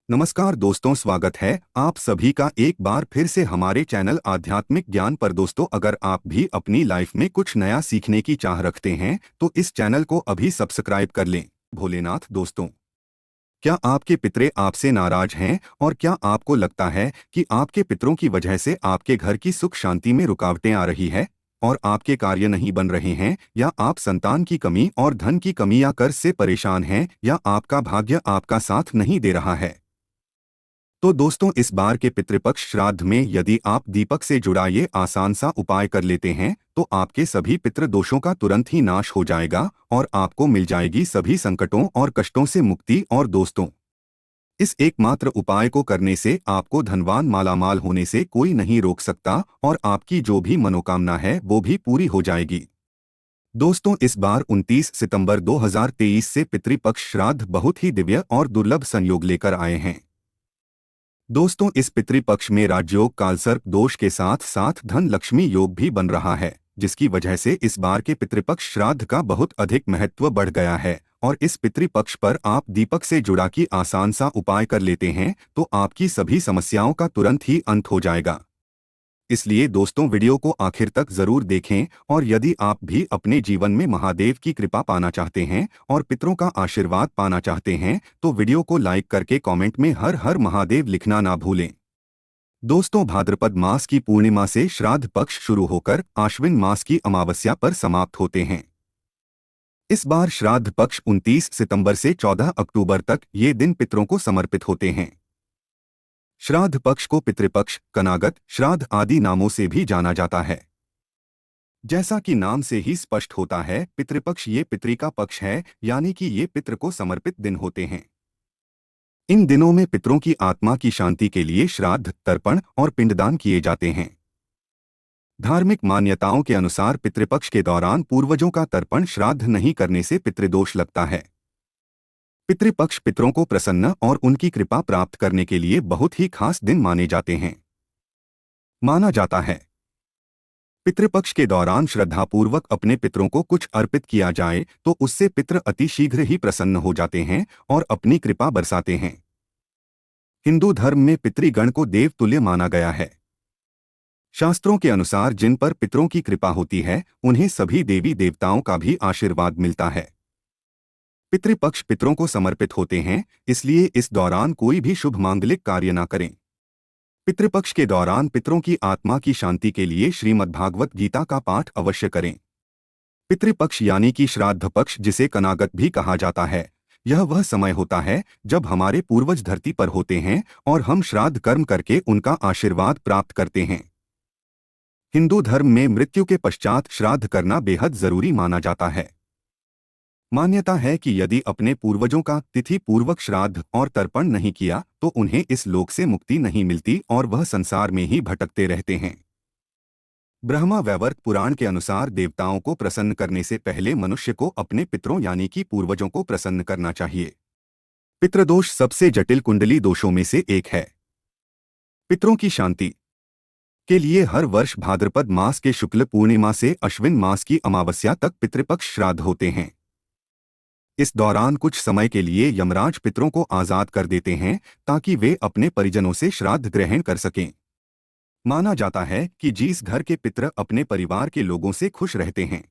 नमस्कार दोस्तों, स्वागत है आप सभी का एक बार फिर से हमारे चैनल आध्यात्मिक ज्ञान पर। दोस्तों, अगर आप भी अपनी लाइफ में कुछ नया सीखने की चाह रखते हैं तो इस चैनल को अभी सब्सक्राइब कर लें। भोलेनाथ दोस्तों, क्या आपके पितरे आपसे नाराज हैं और क्या आपको लगता है कि आपके पितरों की वजह से आपके घर की सुख शांति में रुकावटें आ रही है और आपके कार्य नहीं बन रहे हैं, या आप संतान की कमी और धन की कमी या कर्ज से परेशान हैं, या आपका भाग्य आपका साथ नहीं दे रहा है? तो दोस्तों, इस बार के पितृपक्ष श्राद्ध में यदि आप दीपक से जुड़ा ये आसान सा उपाय कर लेते हैं तो आपके सभी पितृ दोषों का तुरंत ही नाश हो जाएगा और आपको मिल जाएगी सभी संकटों और कष्टों से मुक्ति। और दोस्तों, इस एकमात्र उपाय को करने से आपको धनवान मालामाल होने से कोई नहीं रोक सकता और आपकी जो भी मनोकामना है वो भी पूरी हो जाएगी। दोस्तों, इस बार 29 सितंबर 2023 से पितृपक्ष श्राद्ध बहुत ही दिव्य और दुर्लभ संयोग लेकर आए हैं। दोस्तों, इस पितृपक्ष में राजयोग कालसर्प दोष के साथ साथ धन लक्ष्मी योग भी बन रहा है, जिसकी वजह से इस बार के पितृपक्ष श्राद्ध का बहुत अधिक महत्व बढ़ गया है। और इस पितृपक्ष पर आप दीपक से जुड़ा की आसान सा उपाय कर लेते हैं तो आपकी सभी समस्याओं का तुरंत ही अंत हो जाएगा। इसलिए दोस्तों, वीडियो को आखिर तक जरूर देखें और यदि आप भी अपने जीवन में महादेव की कृपा पाना चाहते हैं और पितरों का आशीर्वाद पाना चाहते हैं तो वीडियो को लाइक करके कमेंट में हर हर महादेव लिखना ना भूलें। दोस्तों, भाद्रपद मास की पूर्णिमा से श्राद्ध पक्ष शुरू होकर आश्विन मास की अमावस्या पर समाप्त होते हैं। इस बार श्राद्ध पक्ष 29 सितंबर से 14 अक्टूबर तक ये दिन पितरों को समर्पित होते हैं। श्राद्ध पक्ष को पितृपक्ष, कनागत, श्राद्ध आदि नामों से भी जाना जाता है। जैसा कि नाम से ही स्पष्ट होता है, पितृपक्ष ये पितृ का पक्ष है, यानी कि ये पितृ को समर्पित दिन होते हैं। इन दिनों में पितरों की आत्मा की शांति के लिए श्राद्ध, तर्पण और पिंडदान किए जाते हैं। धार्मिक मान्यताओं के अनुसार पितृपक्ष के दौरान पूर्वजों का तर्पण श्राद्ध नहीं करने से पितृदोष लगता है। पितृपक्ष पितरों को प्रसन्न और उनकी कृपा प्राप्त करने के लिए बहुत ही खास दिन माने जाते हैं। माना जाता है पितृपक्ष के दौरान श्रद्धापूर्वक अपने पितरों को कुछ अर्पित किया जाए तो उससे पितृ अति शीघ्र ही प्रसन्न हो जाते हैं और अपनी कृपा बरसाते हैं। हिंदू धर्म में पितृगण को देवतुल्य माना गया है। शास्त्रों के अनुसार जिन पर पितरों की कृपा होती है उन्हें सभी देवी देवताओं का भी आशीर्वाद मिलता है। पितृपक्ष पितरों को समर्पित होते हैं, इसलिए इस दौरान कोई भी शुभ मांगलिक कार्य न करें। पितृपक्ष के दौरान पितरों की आत्मा की शांति के लिए श्रीमद्भागवत गीता का पाठ अवश्य करें। पितृपक्ष यानी कि श्राद्ध पक्ष, जिसे कनागत भी कहा जाता है, यह वह समय होता है जब हमारे पूर्वज धरती पर होते हैं और हम श्राद्ध कर्म करके उनका आशीर्वाद प्राप्त करते हैं। हिंदू धर्म में मृत्यु के पश्चात श्राद्ध करना बेहद जरूरी माना जाता है। मान्यता है कि यदि अपने पूर्वजों का तिथि पूर्वक श्राद्ध और तर्पण नहीं किया तो उन्हें इस लोक से मुक्ति नहीं मिलती और वह संसार में ही भटकते रहते हैं। ब्रह्मा वैवर्त पुराण के अनुसार देवताओं को प्रसन्न करने से पहले मनुष्य को अपने पितरों यानी कि पूर्वजों को प्रसन्न करना चाहिए। पितृदोष सबसे जटिल कुंडली दोषों में से एक है। पितरों की शांति के लिए हर वर्ष भाद्रपद मास के शुक्ल पूर्णिमा से अश्विन मास की अमावस्या तक पितृपक्ष श्राद्ध होते हैं। इस दौरान कुछ समय के लिए यमराज पितरों को आजाद कर देते हैं ताकि वे अपने परिजनों से श्राद्ध ग्रहण कर सकें। माना जाता है कि जिस घर के पितर अपने परिवार के लोगों से खुश रहते हैं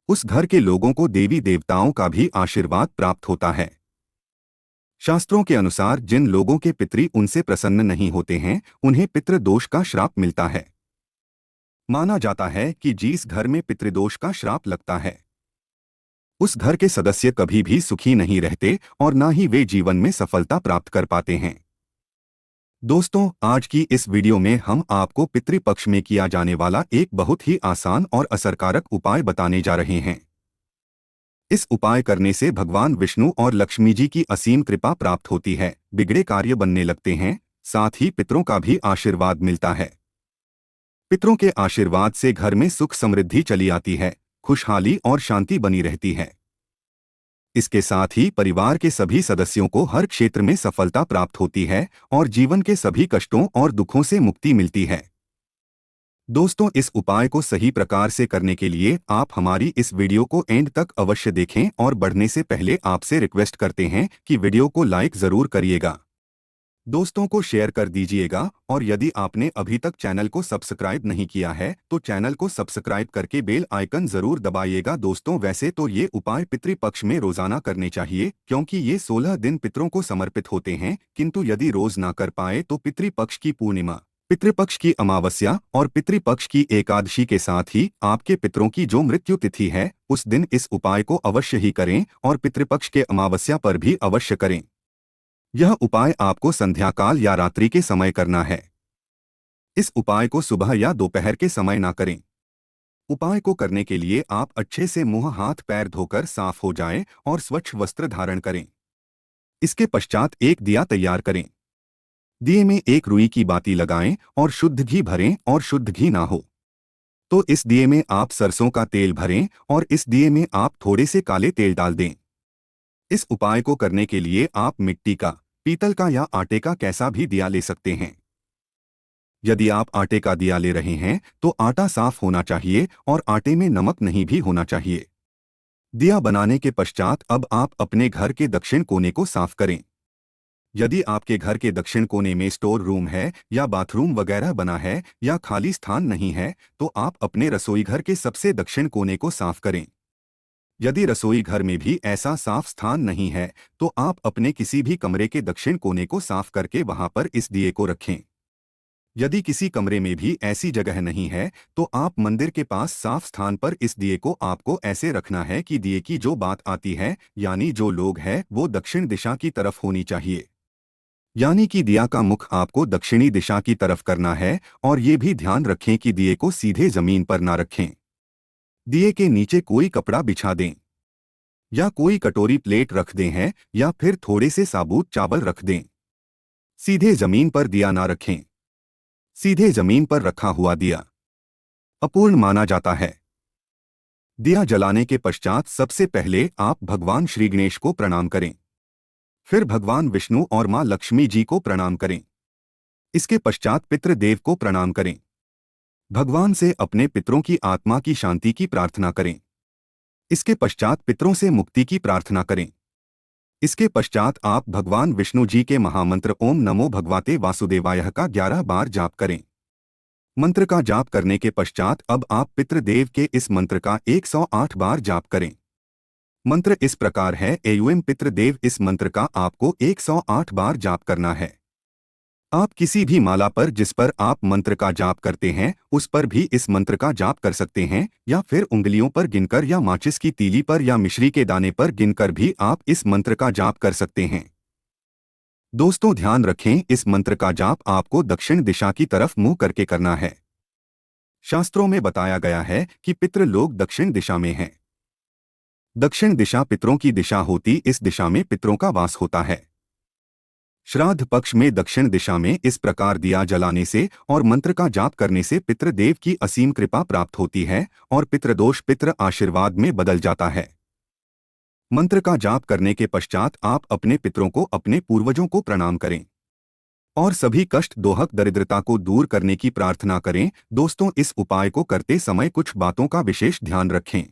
उस घर के लोगों को देवी देवताओं का भी आशीर्वाद प्राप्त होता है। शास्त्रों के अनुसार जिन लोगों के पितरी उनसे प्रसन्न नहीं होते हैं उन्हें पितृदोष का श्राप मिलता है। माना जाता है कि जिस घर में पितृदोष का श्राप लगता है उस घर के सदस्य कभी भी सुखी नहीं रहते और ना ही वे जीवन में सफलता प्राप्त कर पाते हैं। दोस्तों, आज की इस वीडियो में हम आपको पितृपक्ष में किया जाने वाला एक बहुत ही आसान और असरकारक उपाय बताने जा रहे हैं। इस उपाय करने से भगवान विष्णु और लक्ष्मी जी की असीम कृपा प्राप्त होती है, बिगड़े कार्य बनने लगते हैं, साथ ही पितरों का भी आशीर्वाद मिलता है। पितरों के आशीर्वाद से घर में सुख समृद्धि चली आती है, खुशहाली और शांति बनी रहती है। इसके साथ ही परिवार के सभी सदस्यों को हर क्षेत्र में सफलता प्राप्त होती है और जीवन के सभी कष्टों और दुखों से मुक्ति मिलती है। दोस्तों, इस उपाय को सही प्रकार से करने के लिए आप हमारी इस वीडियो को एंड तक अवश्य देखें और बढ़ने से पहले आपसे रिक्वेस्ट करते हैं कि वीडियो को लाइक जरूर करिएगा। दोस्तों को शेयर कर दीजिएगा और यदि आपने अभी तक चैनल को सब्सक्राइब नहीं किया है तो चैनल को सब्सक्राइब करके बेल आइकन जरूर दबाइएगा। दोस्तों वैसे तो ये उपाय पितृपक्ष में रोजाना करने चाहिए क्योंकि ये 16 दिन पितरों को समर्पित होते हैं, किंतु यदि रोज ना कर पाए तो पितृपक्ष की पूर्णिमा, पितृपक्ष की अमावस्या और पितृपक्ष की एकादशी के साथ ही आपके पितरों की जो मृत्यु तिथि है उस दिन इस उपाय को अवश्य ही करें और पितृपक्ष के अमावस्या पर भी अवश्य करें। यह उपाय आपको संध्याकाल या रात्रि के समय करना है। इस उपाय को सुबह या दोपहर के समय ना करें। उपाय को करने के लिए आप अच्छे से मुंह हाथ पैर धोकर साफ हो जाएं और स्वच्छ वस्त्र धारण करें। इसके पश्चात एक दिया तैयार करें। दिए में एक रुई की बाती लगाएं और शुद्ध घी भरें और शुद्ध घी ना हो तो इस दिए में आप सरसों का तेल भरें और इस दिए में आप थोड़े से काले तेल डाल दें। इस उपाय को करने के लिए आप मिट्टी का, पीतल का या आटे का कैसा भी दिया ले सकते हैं। यदि आप आटे का दिया ले रहे हैं तो आटा साफ होना चाहिए और आटे में नमक नहीं भी होना चाहिए। दिया बनाने के पश्चात अब आप अपने घर के दक्षिण कोने को साफ करें। यदि आपके घर के दक्षिण कोने में स्टोर रूम है या बाथरूम वगैरह बना है या खाली स्थान नहीं है तो आप अपने रसोई घर के सबसे दक्षिण कोने को साफ करें। यदि रसोई घर में भी ऐसा साफ स्थान नहीं है तो आप अपने किसी भी कमरे के दक्षिण कोने को साफ करके वहां पर इस दिए को रखें। यदि किसी कमरे में भी ऐसी जगह नहीं है तो आप मंदिर के पास साफ स्थान पर इस दिए को आपको ऐसे रखना है कि दिए की जो बात आती है यानी जो लोग है वो दक्षिण दिशा की तरफ होनी चाहिए। यानी कि दिया का मुख आपको दक्षिणी दिशा की तरफ करना है और ये भी ध्यान रखें कि दिए को सीधे जमीन पर ना रखें। दिए के नीचे कोई कपड़ा बिछा दें या कोई कटोरी प्लेट रख दें हैं या फिर थोड़े से साबुत चावल रख दें। सीधे जमीन पर दिया ना रखें। सीधे जमीन पर रखा हुआ दिया अपूर्ण माना जाता है। दिया जलाने के पश्चात सबसे पहले आप भगवान श्री गणेश को प्रणाम करें, फिर भगवान विष्णु और मां लक्ष्मी जी को प्रणाम करें। इसके पश्चात पितृदेव को प्रणाम करें। भगवान से अपने पितरों की आत्मा की शांति की प्रार्थना करें। इसके पश्चात पितरों से मुक्ति की प्रार्थना करें। इसके पश्चात आप भगवान विष्णु जी के महामंत्र ओम नमो भगवते वासुदेवाय का 11 बार जाप करें। मंत्र का जाप करने के पश्चात अब आप पितृदेव के इस मंत्र का 108 बार जाप करें। मंत्र इस प्रकार है, एयुएम पितृदेव। इस मंत्र का आपको 108 बार जाप करना है। आप किसी भी माला पर जिस पर आप मंत्र का जाप करते हैं उस पर भी इस मंत्र का जाप कर सकते हैं या फिर उंगलियों पर गिनकर या माचिस की तीली पर या मिश्री के दाने पर गिनकर भी आप इस मंत्र का जाप कर सकते हैं। दोस्तों ध्यान रखें, इस मंत्र का जाप आपको दक्षिण दिशा की तरफ मुंह करके करना है। शास्त्रों में बताया गया है कि पितृ लोग दक्षिण दिशा में हैं। दक्षिण दिशा पितरों की दिशा होती, इस दिशा में पितरों का वास होता है। श्राद्ध पक्ष में दक्षिण दिशा में इस प्रकार दिया जलाने से और मंत्र का जाप करने से पितृदेव की असीम कृपा प्राप्त होती है और पितृदोष पितृ आशीर्वाद में बदल जाता है। मंत्र का जाप करने के पश्चात आप अपने पितरों को, अपने पूर्वजों को प्रणाम करें और सभी कष्ट दोहक दरिद्रता को दूर करने की प्रार्थना करें। दोस्तों इस उपाय को करते समय कुछ बातों का विशेष ध्यान रखें।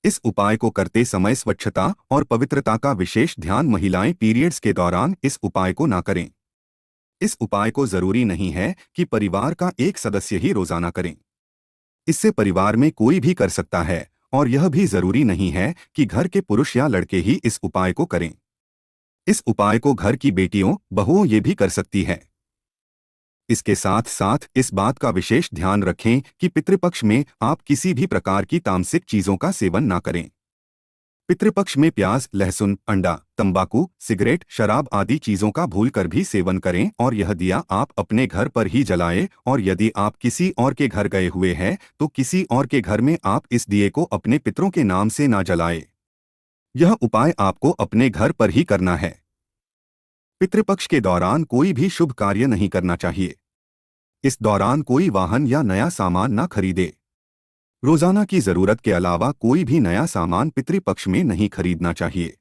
इस उपाय को करते समय स्वच्छता और पवित्रता का विशेष ध्यान, महिलाएं पीरियड्स के दौरान इस उपाय को ना करें। इस उपाय को जरूरी नहीं है कि परिवार का एक सदस्य ही रोजाना करें। इससे परिवार में कोई भी कर सकता है और यह भी जरूरी नहीं है कि घर के पुरुष या लड़के ही इस उपाय को करें। इस उपाय को घर की बेटियों, बहुओं ये भी कर सकती है। इसके साथ साथ इस बात का विशेष ध्यान रखें कि पितृपक्ष में आप किसी भी प्रकार की तामसिक चीजों का सेवन ना करें। पितृपक्ष में प्याज, लहसुन, अंडा, तंबाकू, सिगरेट, शराब आदि चीजों का भूलकर भी सेवन करें और यह दिया आप अपने घर पर ही जलाएं और यदि आप किसी और के घर गए हुए हैं तो किसी और के घर में आप इस दिए को अपने पितरों के नाम से ना जलाएं। यह उपाय आपको अपने घर पर ही करना है। पितृपक्ष के दौरान कोई भी शुभ कार्य नहीं करना चाहिए। इस दौरान कोई वाहन या नया सामान ना खरीदे। रोजाना की जरूरत के अलावा कोई भी नया सामान पितृपक्ष में नहीं खरीदना चाहिए।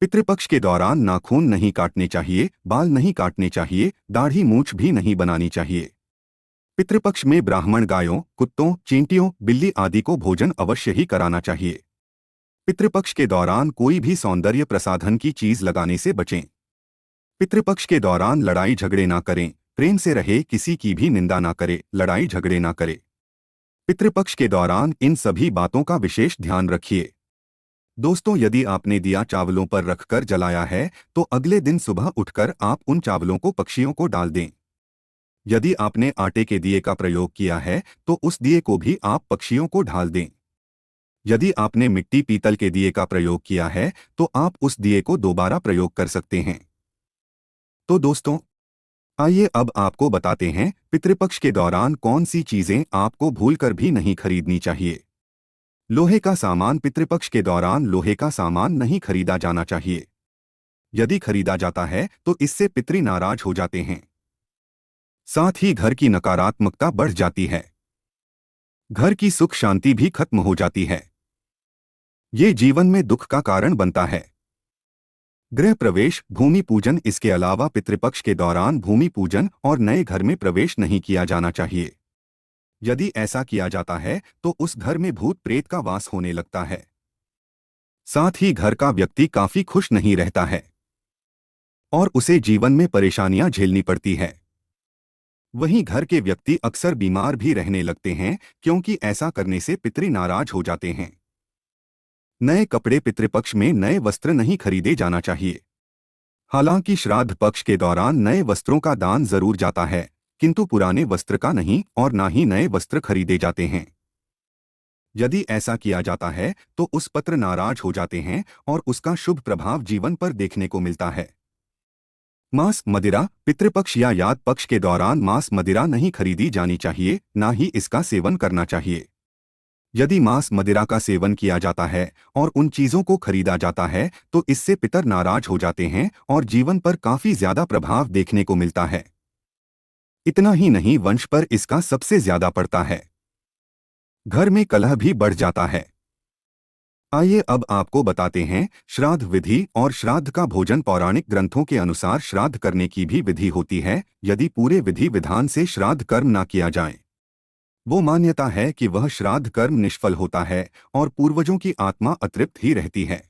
पितृपक्ष के दौरान नाखून नहीं काटने चाहिए, बाल नहीं काटने चाहिए, दाढ़ी मूंछ भी नहीं बनानी चाहिए। पितृपक्ष में ब्राह्मण गायों, कुत्तों, चींटियों, बिल्ली आदि को भोजन अवश्य ही कराना चाहिए। पितृपक्ष के दौरान कोई भी सौंदर्य प्रसाधन की चीज लगाने से बचें। पितृपक्ष के दौरान लड़ाई झगड़े ना करें, प्रेम से रहे, किसी की भी निंदा ना करे, लड़ाई झगड़े ना करे। पितृपक्ष के दौरान इन सभी बातों का विशेष ध्यान रखिए। दोस्तों, यदि आपने दिया चावलों पर रखकर जलाया है तो अगले दिन सुबह उठकर आप उन चावलों को पक्षियों को डाल दें। यदि आपने आटे के दिए का प्रयोग किया है तो उस दिए को भी आप पक्षियों को ढाल दें। यदि आपने मिट्टी पीतल के दिए का प्रयोग किया है तो आप उस दिए को दोबारा प्रयोग कर सकते हैं। तो दोस्तों, आइए अब आपको बताते हैं पितृपक्ष के दौरान कौन सी चीजें आपको भूलकर भी नहीं खरीदनी चाहिए। लोहे का सामान। पितृपक्ष के दौरान लोहे का सामान नहीं खरीदा जाना चाहिए। यदि खरीदा जाता है तो इससे पितृ नाराज हो जाते हैं। साथ ही घर की नकारात्मकता बढ़ जाती है। घर की सुख शांति भी खत्म हो जाती है। ये जीवन में दुख का कारण बनता है। गृह प्रवेश, भूमि पूजन। इसके अलावा पितृपक्ष के दौरान भूमि पूजन और नए घर में प्रवेश नहीं किया जाना चाहिए। यदि ऐसा किया जाता है तो उस घर में भूत प्रेत का वास होने लगता है। साथ ही घर का व्यक्ति काफी खुश नहीं रहता है और उसे जीवन में परेशानियां झेलनी पड़ती है। वहीं घर के व्यक्ति अक्सर बीमार भी रहने लगते हैं क्योंकि ऐसा करने से पितृ नाराज हो जाते हैं। नए कपड़े। पितृपक्ष में नए वस्त्र नहीं खरीदे जाना चाहिए। हालांकि श्राद्ध पक्ष के दौरान नए वस्त्रों का दान जरूर जाता है, किंतु पुराने वस्त्र का नहीं और ना ही नए वस्त्र खरीदे जाते हैं। यदि ऐसा किया जाता है तो उस पत्र नाराज हो जाते हैं और उसका शुभ प्रभाव जीवन पर देखने को मिलता है। मांस, मदिरा। पितृपक्ष या याद पक्ष के दौरान मांस मदिरा नहीं खरीदी जानी चाहिए, ना ही इसका सेवन करना चाहिए। यदि मांस मदिरा का सेवन किया जाता है और उन चीजों को खरीदा जाता है तो इससे पितर नाराज हो जाते हैं और जीवन पर काफी ज्यादा प्रभाव देखने को मिलता है। इतना ही नहीं, वंश पर इसका सबसे ज्यादा पड़ता है। घर में कलह भी बढ़ जाता है। आइए अब आपको बताते हैं श्राद्ध विधि और श्राद्ध का भोजन। पौराणिक ग्रंथों के अनुसार श्राद्ध करने की भी विधि होती है। यदि पूरे विधि विधान से श्राद्ध कर्म ना किया जाए, वो मान्यता है कि वह श्राद्ध कर्म निष्फल होता है और पूर्वजों की आत्मा अतृप्त ही रहती है।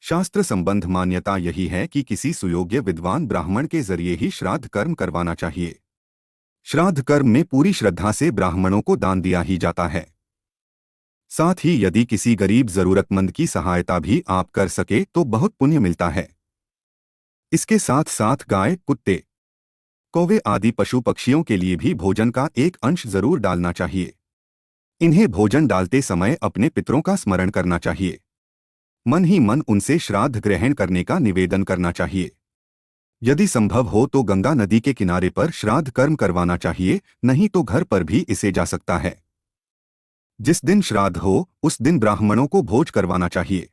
शास्त्र संबंध मान्यता यही है कि किसी सुयोग्य विद्वान ब्राह्मण के जरिए ही श्राद्ध कर्म करवाना चाहिए। श्राद्ध कर्म में पूरी श्रद्धा से ब्राह्मणों को दान दिया ही जाता है। साथ ही यदि किसी गरीब जरूरतमंद की सहायता भी आप कर सके तो बहुत पुण्य मिलता है। इसके साथ साथ गाय, कुत्ते, कौवे आदि पशु पक्षियों के लिए भी भोजन का एक अंश जरूर डालना चाहिए। इन्हें भोजन डालते समय अपने पितरों का स्मरण करना चाहिए। मन ही मन उनसे श्राद्ध ग्रहण करने का निवेदन करना चाहिए। यदि संभव हो तो गंगा नदी के किनारे पर श्राद्ध कर्म करवाना चाहिए, नहीं तो घर पर भी इसे जा सकता है। जिस दिन श्राद्ध हो उस दिन ब्राह्मणों को भोज करवाना चाहिए।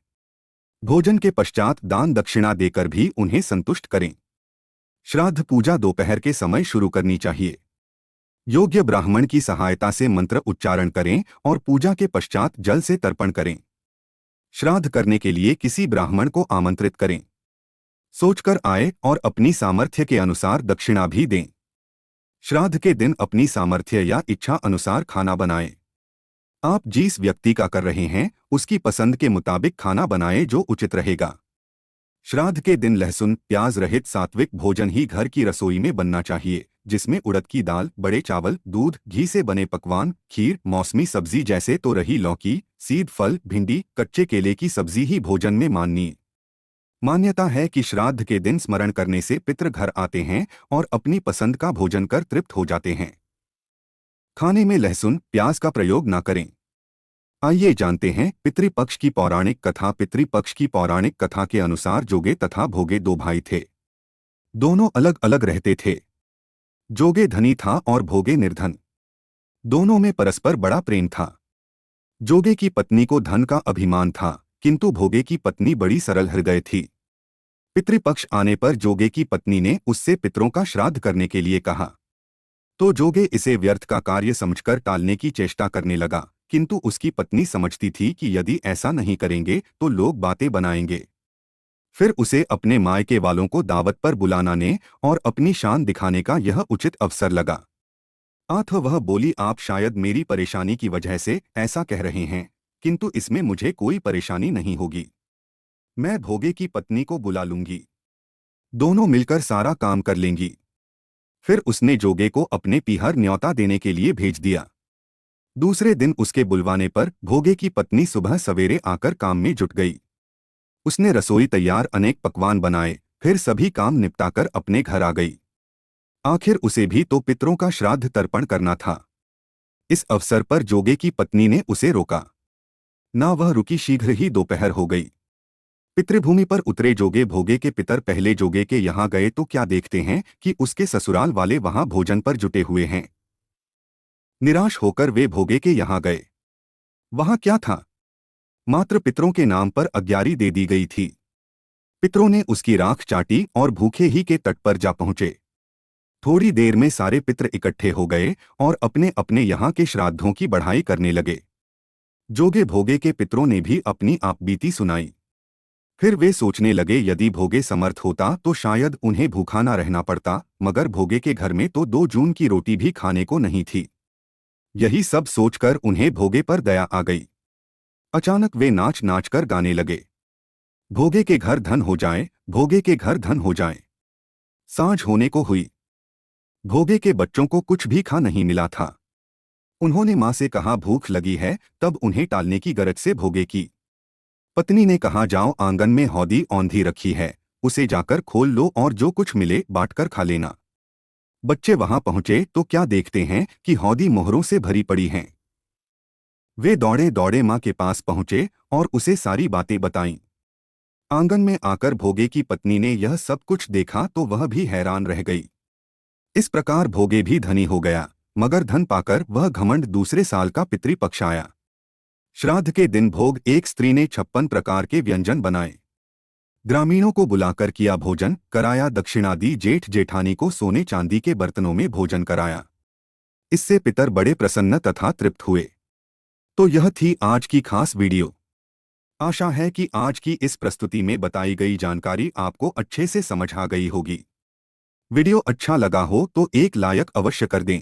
भोजन के पश्चात दान दक्षिणा देकर भी उन्हें संतुष्ट करें। श्राद्ध पूजा दोपहर के समय शुरू करनी चाहिए। योग्य ब्राह्मण की सहायता से मंत्र उच्चारण करें और पूजा के पश्चात जल से तर्पण करें। श्राद्ध करने के लिए किसी ब्राह्मण को आमंत्रित करें। सोचकर आए और अपनी सामर्थ्य के अनुसार दक्षिणा भी दें। श्राद्ध के दिन अपनी सामर्थ्य या इच्छा अनुसार खाना बनाएं। आप जिस व्यक्ति का कर रहे हैं उसकी पसंद के मुताबिक खाना बनाएं जो उचित रहेगा। श्राद्ध के दिन लहसुन प्याज रहित सात्विक भोजन ही घर की रसोई में बनना चाहिए, जिसमें उड़द की दाल, बड़े चावल, दूध, घी से बने पकवान, खीर, मौसमी सब्जी जैसे तोरई, लौकी, सीध फल, भिंडी, कच्चे केले की सब्जी ही भोजन में माननीय। मान्यता है कि श्राद्ध के दिन स्मरण करने से पितृ घर आते हैं और अपनी पसंद का भोजन कर तृप्त हो जाते हैं। खाने में लहसुन प्याज का प्रयोग न करें। आइए जानते हैं पितृपक्ष की पौराणिक कथा। पितृपक्ष की पौराणिक कथा के अनुसार जोगे तथा भोगे दो भाई थे। दोनों अलग अलग रहते थे। जोगे धनी था और भोगे निर्धन। दोनों में परस्पर बड़ा प्रेम था। जोगे की पत्नी को धन का अभिमान था, किंतु भोगे की पत्नी बड़ी सरल हृदय थी। पितृपक्ष आने पर जोगे की पत्नी ने उससे पितरों का श्राद्ध करने के लिए कहा, तो जोगे इसे व्यर्थ का कार्य समझकर टालने की चेष्टा करने लगा, किंतु उसकी पत्नी समझती थी कि यदि ऐसा नहीं करेंगे तो लोग बातें बनाएंगे। फिर उसे अपने मायके वालों को दावत पर बुलाना ने और अपनी शान दिखाने का यह उचित अवसर लगा। वह बोली, आप शायद मेरी परेशानी की वजह से ऐसा कह रहे हैं, किंतु इसमें मुझे कोई परेशानी नहीं होगी। मैं भोगे की पत्नी को बुला लूंगी। दोनों मिलकर सारा काम कर लेंगी। फिर उसने जोगे को अपने पीहर न्योता देने के लिए भेज दिया। दूसरे दिन उसके बुलवाने पर भोगे की पत्नी सुबह सवेरे आकर काम में जुट गई। उसने रसोई तैयार अनेक पकवान बनाए, फिर सभी काम निपटाकर अपने घर आ गई। आखिर उसे भी तो पितरों का श्राद्ध तर्पण करना था। इस अवसर पर जोगे की पत्नी ने उसे रोका। ना वह रुकी, शीघ्र ही दोपहर हो गई। पितृभूमि पर उतरे जोगे भोगे के पितर पहले जोगे के यहाँ गए तो क्या देखते हैं कि उसके ससुराल वाले वहां भोजन पर जुटे हुए हैं। निराश होकर वे भोगे के यहाँ गए। वहां क्या था? मात्र पितरों के नाम पर अग्यारी दे दी गई थी। पितरों ने उसकी राख चाटी और भूखे ही के तट पर जा पहुंचे। थोड़ी देर में सारे पितर इकट्ठे हो गए और अपने अपने यहाँ के श्राद्धों की बढ़ाई करने लगे। जोगे भोगे के पितरों ने भी अपनी आपबीती सुनाई। फिर वे सोचने लगे, यदि भोगे समर्थ होता तो शायद उन्हें भूखा न रहना पड़ता, मगर भोगे के घर में तो 2 जून की रोटी भी खाने को नहीं थी। यही सब सोचकर उन्हें भोगे पर दया आ गई। अचानक वे नाच नाच कर गाने लगे, भोगे के घर धन हो जाए, भोगे के घर धन हो जाए। सांझ होने को हुई। भोगे के बच्चों को कुछ भी खा नहीं मिला था। उन्होंने माँ से कहा भूख लगी है, तब उन्हें टालने की गरज से भोगे की पत्नी ने कहा, जाओ, आंगन में हौदी औंधी रखी है, उसे जाकर खोल लो और जो कुछ मिले बांटकर खा लेना। बच्चे वहां पहुंचे तो क्या देखते हैं कि हौदी मोहरों से भरी पड़ी हैं। वे दौड़े दौड़े माँ के पास पहुंचे और उसे सारी बातें बताईं। आंगन में आकर भोगे की पत्नी ने यह सब कुछ देखा तो वह भी हैरान रह गई। इस प्रकार भोगे भी धनी हो गया, मगर धन पाकर वह घमंड दूसरे साल का पितृपक्ष आया। श्राद्ध के दिन भोग एक स्त्री ने 56 प्रकार के व्यंजन बनाए। ग्रामीणों को बुलाकर किया भोजन कराया, दक्षिणादि जेठ जेठानी को सोने चांदी के बर्तनों में भोजन कराया। इससे पितर बड़े प्रसन्न तथा तृप्त हुए। तो यह थी आज की खास वीडियो। आशा है कि आज की इस प्रस्तुति में बताई गई जानकारी आपको अच्छे से समझ आ गई होगी। वीडियो अच्छा लगा हो तो एक लाइक अवश्य कर दें।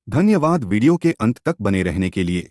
धन्यवाद वीडियो के अंत तक बने रहने के लिए।